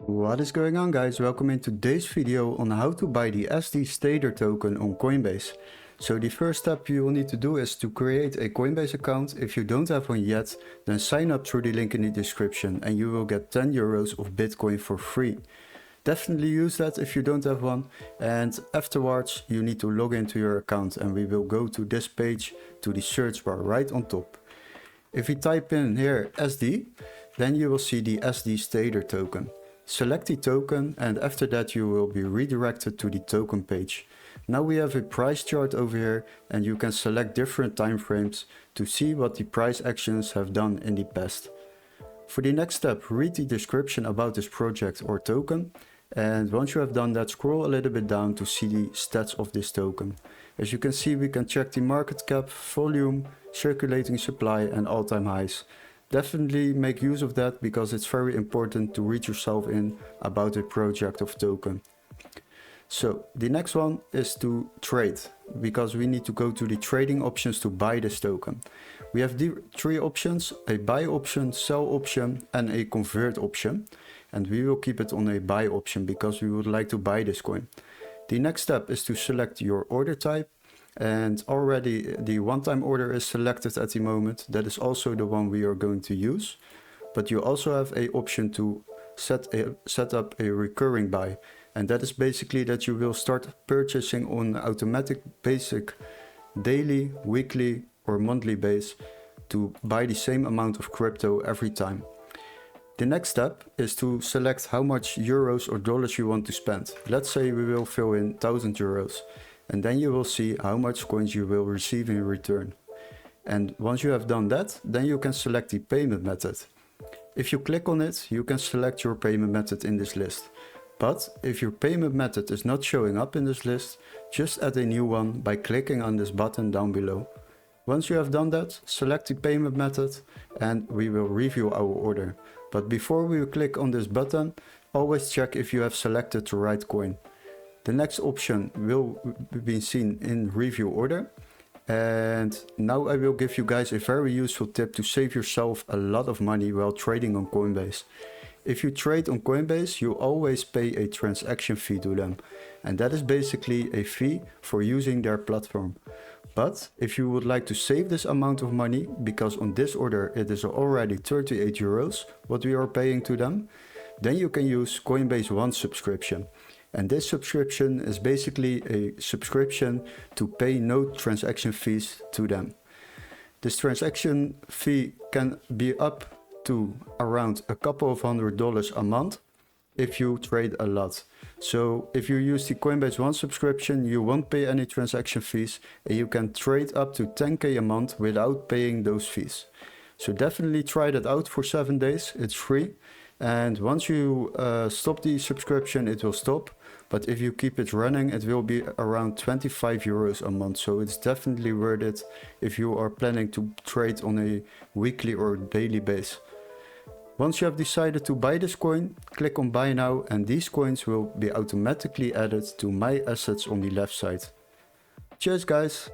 What is going on, guys? Welcome in today's video on how to buy the SD Stader token on Coinbase. So the first step you will need to do is to create a Coinbase account. If you don't have one yet, then sign up through the link in the description and you will get 10 euros of Bitcoin for free. Definitely use that if you don't have one, and afterwards you need to log into your account and we will go to this page, to the search bar right on top. If you type in here SD, then you will see the SD Stader token. Select the token and after that you will be redirected to the token page. Now we have a price chart over here and you can select different time frames to see what the price actions have done in the past. For the next step, read the description about this project or token, and once you have done that, scroll a little bit down to see the stats of this token. As you can see, we can check the market cap, volume, circulating supply and all-time highs. Definitely make use of that because it's very important to read yourself in about a project of token. So the next one is to trade, because we need to go to the trading options to buy this token. We have the three options: a buy option, sell option and a convert option. And we will keep it on a buy option because we would like to buy this coin. The next step is to select your order type. And already the one-time order is selected at the moment. That is also the one we are going to use. But you also have an option to set up a recurring buy. And that is basically that you will start purchasing on an automatic basic daily, weekly or monthly base to buy the same amount of crypto every time. The next step is to select how much euros or dollars you want to spend. Let's say we will fill in 1000 euros. And then you will see how much coins you will receive in return. And once you have done that, then you can select the payment method. If you click on it, you can select your payment method in this list. But if your payment method is not showing up in this list, just add a new one by clicking on this button down below. Once you have done that, select the payment method and we will review our order. But before we click on this button, always check if you have selected the right coin. The next option will be seen in review order. And now I will give you guys a very useful tip to save yourself a lot of money while trading on Coinbase. If you trade on Coinbase, you always pay a transaction fee to them. And that is basically a fee for using their platform. But if you would like to save this amount of money, because on this order it is already 38 euros what we are paying to them, then you can use Coinbase One subscription. And this subscription is basically a subscription to pay no transaction fees to them. This transaction fee can be up to around a couple of $100 a month if you trade a lot. So if you use the Coinbase One subscription, you won't pay any transaction fees and you can trade up to 10k a month without paying those fees. So definitely try that out for 7 days, it's free. And once you stop the subscription, it will stop. But if you keep it running, it will be around 25 euros a month. So it's definitely worth it if you are planning to trade on a weekly or daily basis. Once you have decided to buy this coin, click on buy now and these coins will be automatically added to my assets on the left side. Cheers, guys!